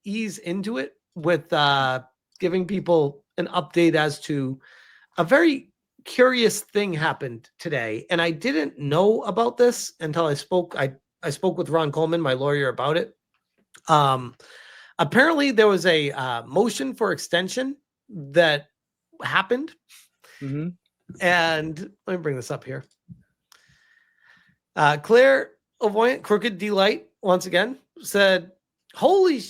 ease into it with giving people an update as to a very curious thing happened today. And I didn't know about this until I spoke with Ron Coleman, my lawyer, about it. Apparently there was a motion for extension that happened. Mm-hmm. And let me bring this up here. Clairvoyant Crooked Delight once again said, "Holy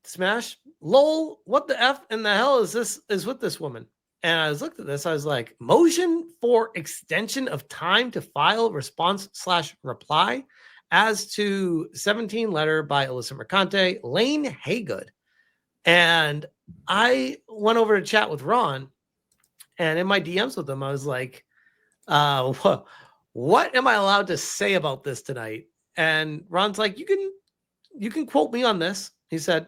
smash, lol, what the F in the hell is with this woman?" And I looked at this, I was like, motion for extension of time to file response/reply as to 17 letter by Alyssa Mercante, Lane Haygood. And I went over to chat with Ron, and in my DMs with him, I was like, what am I allowed to say about this tonight? And Ron's like, you can quote me on this. He said,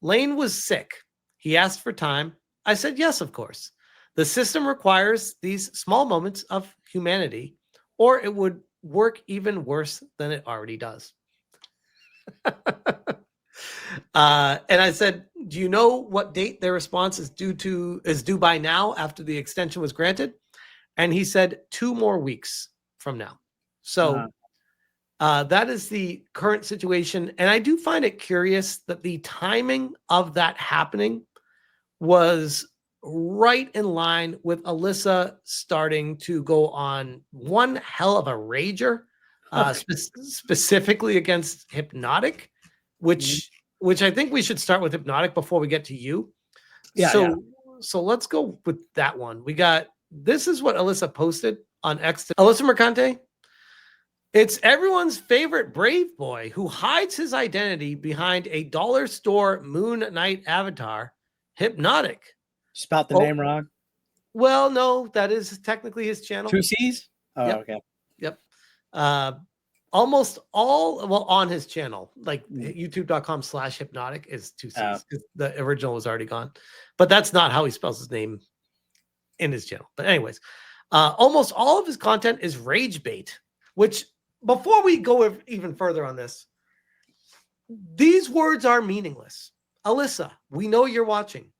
Lane was sick. He asked for time. I said, yes, of course. The system requires these small moments of humanity, or it would work even worse than it already does. And I said, do you know what date their response is due by now after the extension was granted? And he said 2 more weeks from now. So that is the current situation. And I do find it curious that the timing of that happening was right in line with Alyssa starting to go on one hell of a rager, specifically against Hypnotic, which I think we should start with Hypnotic before we get to you. Yeah. So let's go with that one. This is what Alyssa posted on X. Alyssa Mercante. It's everyone's favorite brave boy who hides his identity behind a dollar store Moon Knight avatar, Hypnotic. Spelled the name wrong. Well, no, that is technically his channel. 2 C's? Oh, yep. Okay. Yep. Almost all, on his channel, like youtube.com/hypnotic is 2 C's. The original was already gone. But that's not how he spells his name in his channel. But anyways, almost all of his content is rage bait, which before we go even further on this, these words are meaningless. Alyssa, we know you're watching.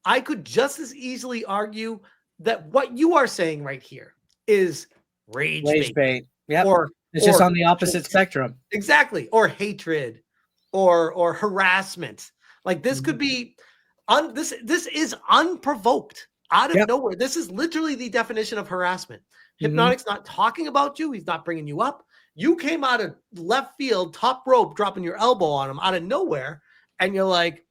I could just as easily argue that what you are saying right here is rage bait. Yep. It's just on the opposite spectrum. Exactly. Or hatred or harassment. Like this could be this is unprovoked out of nowhere. This is literally the definition of harassment. Hypnotic's not talking about you. He's not bringing you up. You came out of left field, top rope, dropping your elbow on him out of nowhere. And you're like,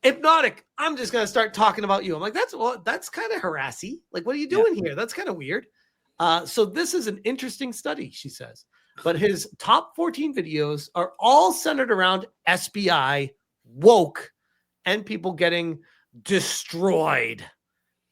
Hypnotic, I'm just going to start talking about you. I'm like, that's kind of harassy. Like, what are you doing here? That's kind of weird. So this is an interesting study, she says. But his top 14 videos are all centered around SBI, woke, and people getting destroyed.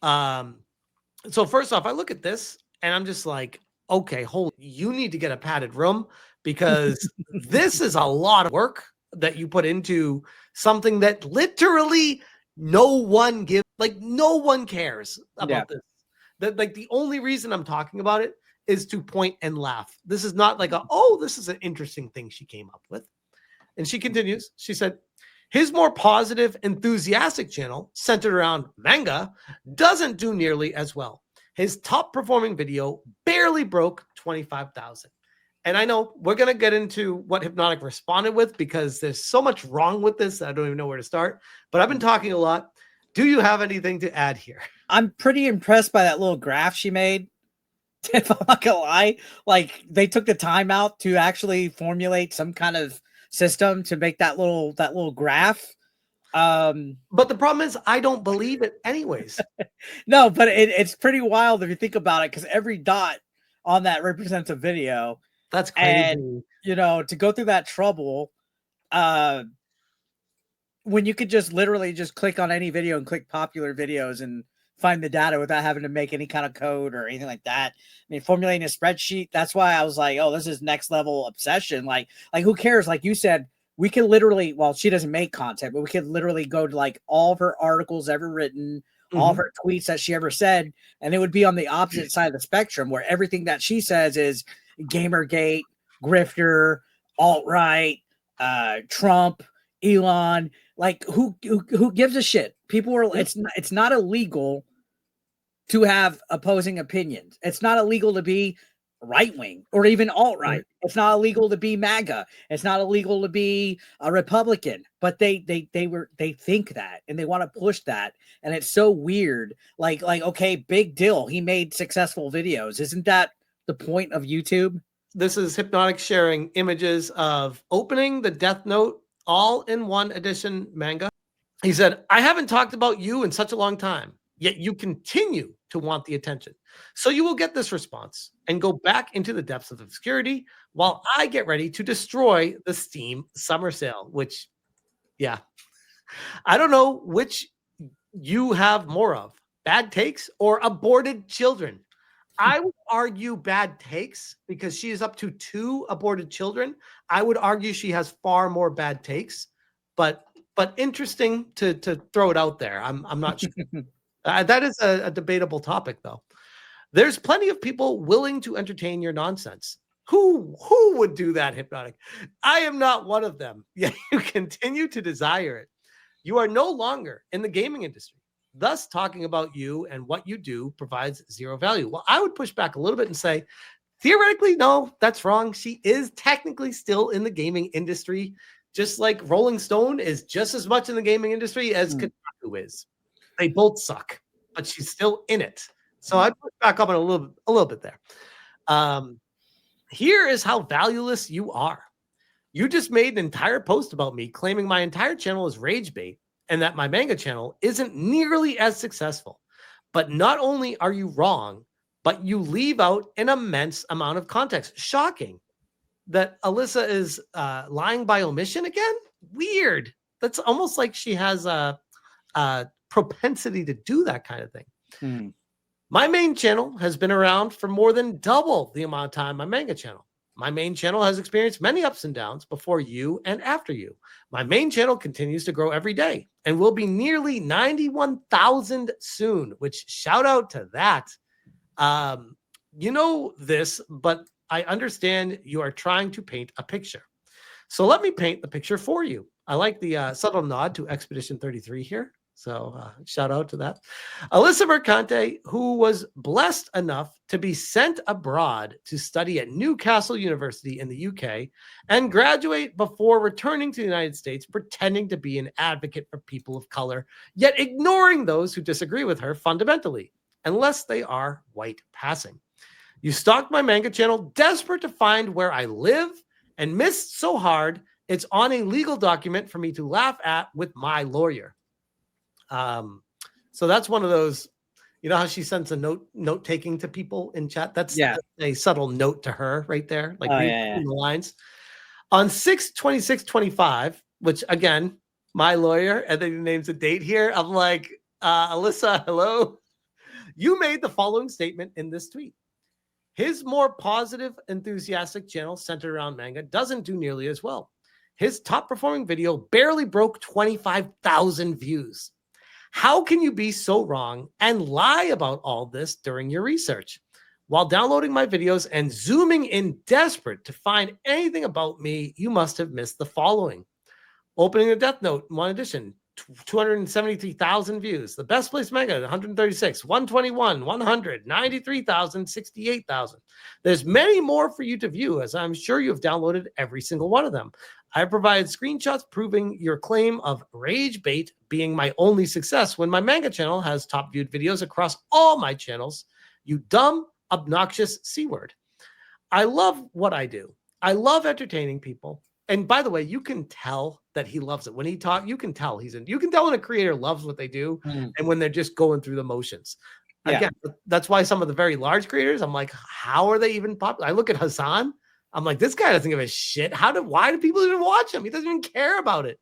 So first off, I look at this and I'm just like, okay, you need to get a padded room because this is a lot of work that you put into something that literally no one cares about this. That like the only reason I'm talking about it is to point and laugh. This is not like this is an interesting thing she came up with. And she continues, she said, his more positive, enthusiastic channel centered around manga doesn't do nearly as well. His top performing video barely broke 25,000. And I know we're going to get into what Hypnotic responded with because there's so much wrong with this that I don't even know where to start. But I've been talking a lot. Do you have anything to add here? I'm pretty impressed by that little graph she made. If I'm not gonna lie, like they took the time out to actually formulate some kind of system to make that little graph. But the problem is I don't believe it anyways. No, but it's pretty wild if you think about it, because every dot on that represents a video. That's crazy. And to go through that trouble, when you could just literally just click on any video and click popular videos and find the data without having to make any kind of code or anything like that. I mean, formulating a spreadsheet, that's why I was like, oh, this is next level obsession. Like who cares? Like you said, we can literally, well, she doesn't make content, but we could literally go to like all of her articles ever written, all of her tweets that she ever said, and it would be on the opposite side of the spectrum where everything that she says is Gamergate, grifter, alt-right, Trump, Elon, like who gives a shit? People are it's not illegal to have opposing opinions. It's not illegal to be right wing or even alt right. It's not illegal to be MAGA. It's not illegal to be a Republican. But they think that and they want to push that, and it's so weird. Like okay, big deal. He made successful videos. Isn't that the point of YouTube? This is Hypnotic sharing images of opening the Death Note all-in-one edition manga. He said, I haven't talked about you in such a long time, yet you continue to want the attention. So you will get this response and go back into the depths of obscurity while I get ready to destroy the Steam summer sale, which, yeah, I don't know which you have more of, bad takes or aborted children. I would argue bad takes because she is up to 2 aborted children. I would argue she has far more bad takes, but interesting to throw it out there. I'm not sure. That is a debatable topic, though. There's plenty of people willing to entertain your nonsense. Who would do that, Hypnotic? I am not one of them. Yet you continue to desire it. You are no longer in the gaming industry. Thus, talking about you and what you do provides zero value. Well, I would push back a little bit and say, theoretically, no, that's wrong. She is technically still in the gaming industry, just like Rolling Stone is just as much in the gaming industry as Kotaku is. They both suck, but she's still in it. So I'd push back up on a little bit there. Here is how valueless you are. You just made an entire post about me claiming my entire channel is rage bait and that my manga channel isn't nearly as successful. But not only are you wrong, but you leave out an immense amount of context. Shocking that Alyssa is lying by omission again. Weird. That's almost like she has a propensity to do that kind of thing. My main channel has been around for more than double the amount of time my manga channel. My main channel has experienced many ups and downs before you and after you. My main channel continues to grow every day and will be nearly 91,000 soon, which shout out to that. You know this, but I understand you are trying to paint a picture. So let me paint the picture for you. I like the subtle nod to Expedition 33 here. So shout out to that. Alyssa Mercante, who was blessed enough to be sent abroad to study at Newcastle University in the UK and graduate before returning to the United States, pretending to be an advocate for people of color, yet ignoring those who disagree with her fundamentally, unless they are white passing. You stalked my manga channel, desperate to find where I live, and missed so hard, it's on a legal document for me to laugh at with my lawyer. So that's one of those, you know how she sends a note taking to people in chat. That's a subtle note to her right there, like reading the lines on 6/26/25, which again, my lawyer, and then he names a date here. I'm like, Alyssa, hello. You made the following statement in this tweet. His more positive, enthusiastic channel centered around manga doesn't do nearly as well. His top performing video barely broke 25,000 views. How can you be so wrong and lie about all this during your research? While downloading my videos and zooming in desperate to find anything about me, you must have missed the following. Opening the Death Note, one edition, 273,000 views. The Best Place Manga, 136, 121, 100, 93,000, 68,000. There's many more for you to view, as I'm sure you have downloaded every single one of them. I provided screenshots proving your claim of rage bait being my only success when my manga channel has top viewed videos across all my channels. You dumb, obnoxious C-word. I love what I do. I love entertaining people. And by the way, you can tell that he loves it. When he talks, you can tell you can tell when a creator loves what they do and when they're just going through the motions. Again, that's why some of the very large creators, I'm like, how are they even popular? I look at Hassan. I'm like, this guy doesn't give a shit. Why do people even watch him? He doesn't even care about it.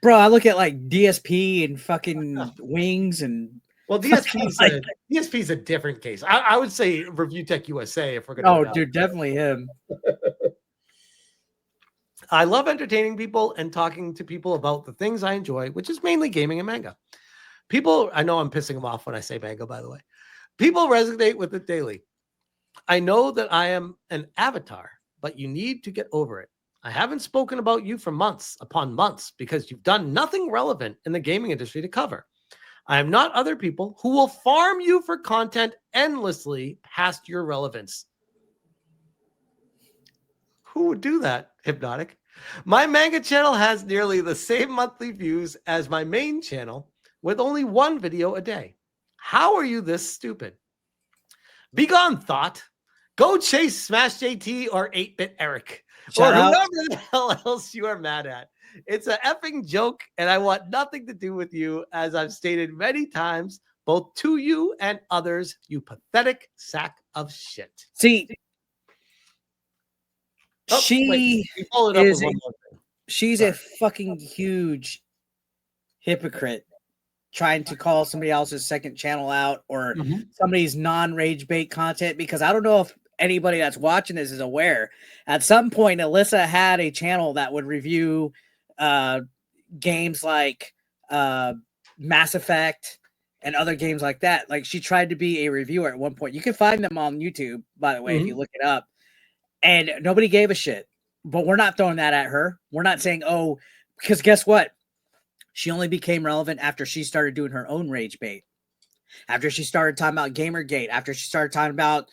Bro, I look at like DSP and fucking Wings and well, DSP's a different case. I would say Review Tech USA if we're gonna. Oh, dude, definitely him. I love entertaining people and talking to people about the things I enjoy, which is mainly gaming and manga. People, I know I'm pissing them off when I say manga, by the way. People resonate with it daily. I know that I am an avatar, but you need to get over it. I haven't spoken about you for months upon months because you've done nothing relevant in the gaming industry to cover. I am not other people who will farm you for content endlessly past your relevance. Who would do that, Hypnotic? My manga channel has nearly the same monthly views as my main channel with only one video a day. How are you this stupid? Begone, thought. Go chase Smash JT or 8-Bit Eric Shout or out. whoever the hell else you are mad at. It's an effing joke, and I want nothing to do with you, as I've stated many times, both to you and others, you pathetic sack of shit. See, Oh, she he followed up is with one more thing. she's Sorry. a fucking huge hypocrite trying to call somebody else's second channel out or somebody's non-rage bait content, because I don't know if anybody that's watching this is aware. At some point, Alyssa had a channel that would review games like Mass Effect and other games like that. Like, she tried to be a reviewer at one point. You can find them on YouTube, by the way, if you look it up. And nobody gave a shit. But we're not throwing that at her. We're not saying, oh, because guess what? She only became relevant after she started doing her own rage bait. After she started talking about Gamergate, after she started talking about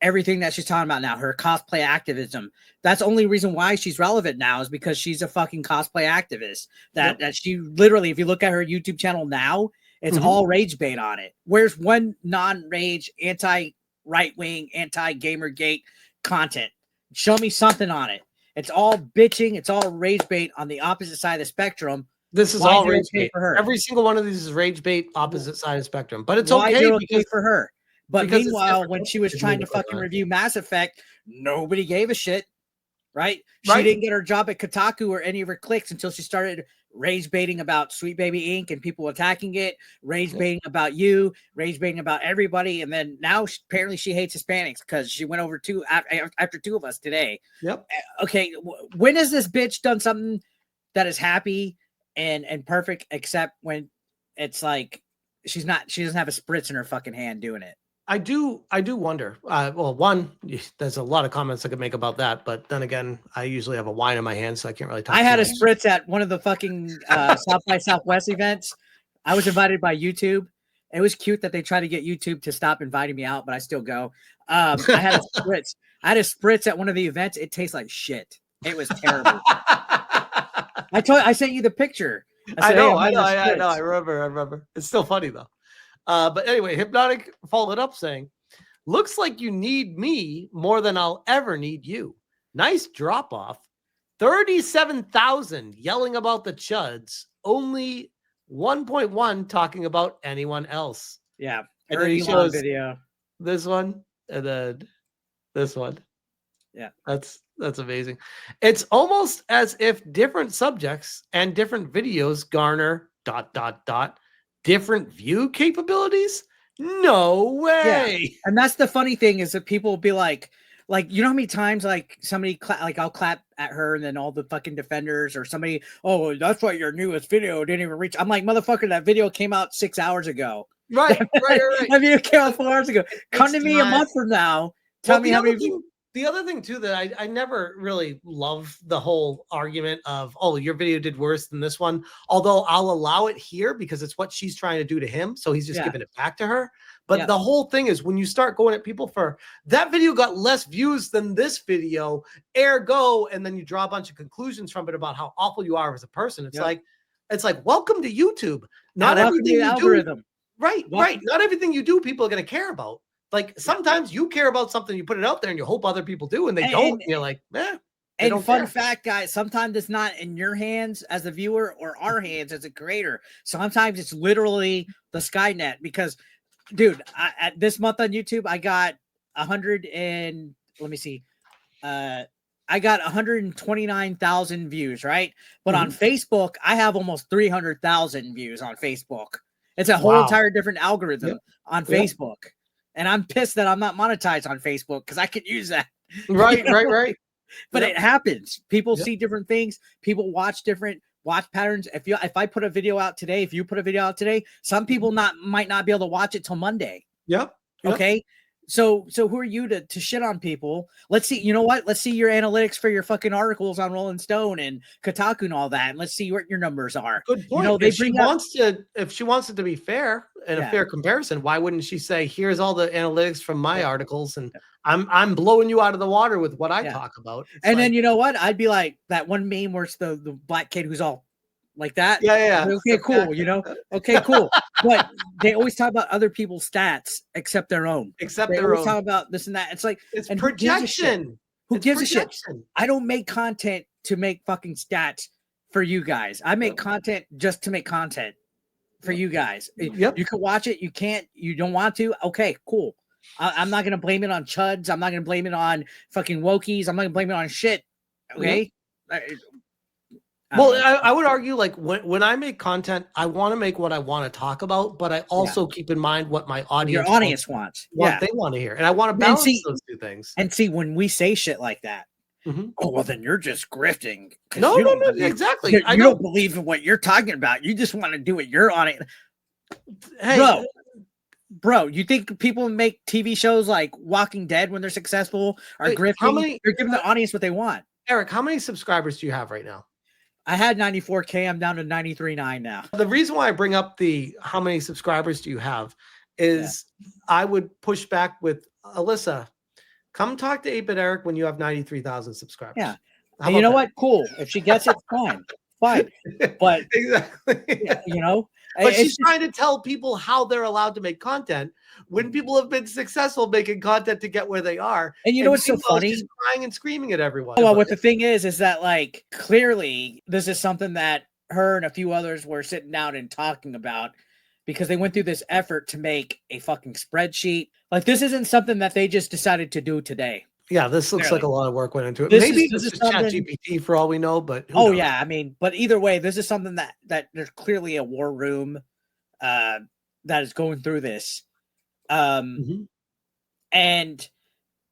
everything that she's talking about now, her cosplay activism. That's the only reason why she's relevant now, is because she's a fucking cosplay activist. That she literally, if you look at her YouTube channel now, it's all rage bait on it. Where's one non-rage, anti-right-wing, anti-Gamergate content? Show me something on it. It's all bitching. It's all rage bait on the opposite side of the spectrum. This is all rage bait for her. Every single one of these is rage bait, opposite side of the spectrum. But it's okay because for her. But meanwhile, when she was trying to fucking review Mass Effect, nobody gave a shit. Right? She didn't get her job at Kotaku or any of her clicks until she started rage baiting about Sweet Baby Inc. and people attacking it, rage baiting about you, rage baiting about everybody. And then now apparently she hates Hispanics because she went over after two of us today. Yep. Okay. When has this bitch done something that is happy and perfect, except when it's like she doesn't have a spritz in her fucking hand doing it? I do wonder. Well, one, there's a lot of comments I could make about that, but then again, I usually have a wine in my hand, so I can't really talk. I had a spritz at one of the fucking South by Southwest events. I was invited by YouTube. It was cute that they tried to get YouTube to stop inviting me out, but I still go. I had a spritz. I had a spritz at one of the events. It tastes like shit. It was terrible. I sent you the picture. I know. I remember. It's still funny though. But anyway, Hypnotic followed up saying, looks like you need me more than I'll ever need you. Nice drop off. 37,000 yelling about the chuds. Only 1.1 talking about anyone else. Yeah. And then he shows video. This one and then this one. Yeah. That's amazing. It's almost as if different subjects and different videos garner ... different view capabilities? No way. Yeah. And that's the funny thing, is that people will be like, you know how many times like somebody I'll clap at her and then all the fucking defenders or somebody, oh, that's why your newest video didn't even reach. I'm like, motherfucker, that video came out 6 hours ago. Right. That video came out 4 hours ago. Come to me a month from now. Tell me how many. The other thing too that I never really love the whole argument of, oh, your video did worse than this one. Although I'll allow it here because it's what she's trying to do to him. So he's just giving it back to her. But the whole thing is when you start going at people for that video got less views than this video, ergo, and then you draw a bunch of conclusions from it about how awful you are as a person. It's like, welcome to YouTube. Not everything you do. Right. Not everything you do, people are going to care about. Like sometimes you care about something, you put it out there and you hope other people do and they don't. And you're like, And fun fact, guys, sometimes it's not in your hands as a viewer or our hands as a creator. Sometimes it's literally the Skynet, because dude, at this month on YouTube, I got 129,000 views, right? But on Facebook, I have almost 300,000 views on Facebook. It's a whole entire different algorithm on Facebook. And I'm pissed that I'm not monetized on Facebook because I could use that. Right, right. But it happens. People see different things. People watch different watch patterns. If I put a video out today, if you put a video out today, some people might not be able to watch it till Monday. Yep. Okay. So who are you to shit on people? Let's see. You know what? Let's see your analytics for your fucking articles on Rolling Stone and Kotaku and all that, and let's see what your numbers are. Good point. You know, they bring up. If she wants it to be fair and a Yeah. fair comparison, why wouldn't she say, "Here's all the analytics from my articles, and I'm blowing you out of the water with what I talk about." It's and then you know what? I'd be like that one meme where it's the black kid who's all like that. Yeah. Okay, cool. You know, okay, cool. But they always talk about other people's stats except their own. Except They their always own. talk about this and that. It's like, It's and projection. Who gives a shit? I don't make content to make fucking stats for you guys. I make content just to make content for you guys. Yep. You can watch it. You can't. You don't want to. Okay, cool. I'm not gonna blame it on chuds. I'm not gonna blame it on fucking wokies. I'm not gonna blame it on shit. Okay. Yep. I would argue, like, when I make content, I want to make what I want to talk about, but I also keep in mind what my audience wants. What they want to hear, and I want to balance those two things. And see, when we say shit like that, oh well, then you're just grifting. No, exactly. You don't believe in what you're talking about. You just want to do it. You're on it, hey, bro. You think people make TV shows like Walking Dead when they're successful are grifting? They're giving the audience what they want. Eric, how many subscribers do you have right now? I had 94K. I'm down to 93.9 now. The reason why I bring up the how many subscribers do you have is I would push back with Alyssa. Come talk to 8-Bit Eric when you have 93,000 subscribers. Yeah. And you know what? Cool. If she gets it, fine. But exactly. You know, but she's trying to tell people how they're allowed to make content when people have been successful making content to get where they are. And you know what's so funny? Just crying and screaming at everyone. Well, what the thing is that, like, clearly this is something that her and a few others were sitting down and talking about because they went through this effort to make a fucking spreadsheet. Like, this isn't something that they just decided to do today. Yeah, this looks like a lot of work went into it. Maybe this is ChatGPT for all we know, but yeah, I mean, but either way, this is something that there's clearly a war room that is going through this. And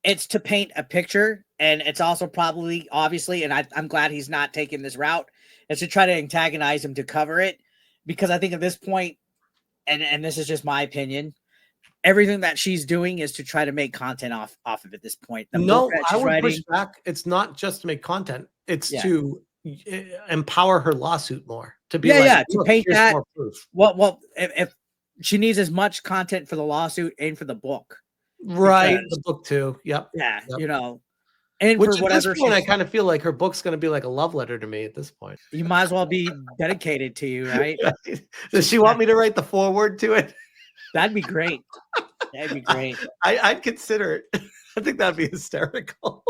it's to paint a picture, and it's also probably, obviously, and I'm glad he's not taking this route, it's to try to antagonize him to cover it, because I think at this point, and this is just my opinion, everything that she's doing is to try to make content off of it at this point. No, I would push back. It's not just to make content. It's to empower her lawsuit more. To be to paint that. More proof. Well, if she needs as much content for the lawsuit and for the book. Right, the book too. Yep. Yeah, you know. And which for whatever at this point, I kind of feel like her book's going to be like a love letter to me at this point. You might as well be dedicated to you, right? Does she want me to write the foreword to it? That'd be great. That'd be great. I'd consider it. I think that'd be hysterical.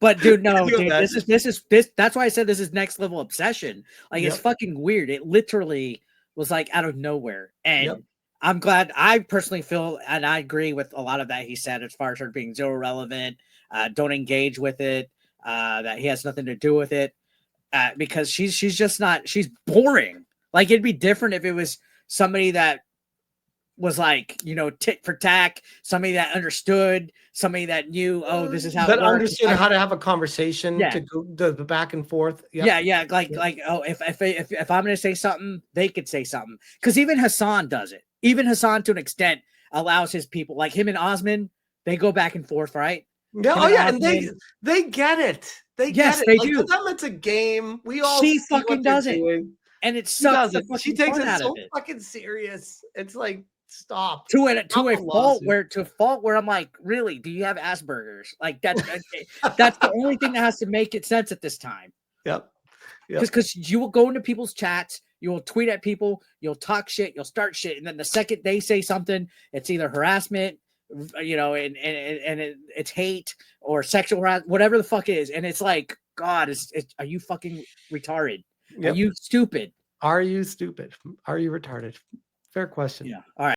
But dude, no, dude, this is that's why I said this is next level obsession. Like, it's fucking weird. It literally was like out of nowhere. And I'm glad. I personally feel, and I agree with a lot of that he said, as far as her being zero relevant, don't engage with it, that he has nothing to do with it, because she's just not. She's boring. Like, it'd be different if it was somebody that was like, you know, tit for tack, somebody that understood, somebody that knew, oh, this is how that it works. Understood how to have a conversation to go the back and forth. Like oh, if I'm going to say something, they could say something, because even Hassan does it. Even Hassan, to an extent, allows his people, like him and Osman, they go back and forth, right? Yeah, and they get it. They get it. They do. For them, it's a game. We all she fucking does it, and it sucks. She takes it so fucking serious. It's like, stop. To a fault where I'm like, really? Do you have Asperger's? Like, that's the only thing that has to make it sense at this time. Yep. Because you will go into people's chats, you will tweet at people, you'll talk shit, you'll start shit, and then the second they say something, it's either harassment, you know, and it's hate or sexual harassment, whatever the fuck it is, and it's like, God, are you fucking retarded? Are you stupid? Are you stupid? Are you retarded? Fair question. Yeah. All right.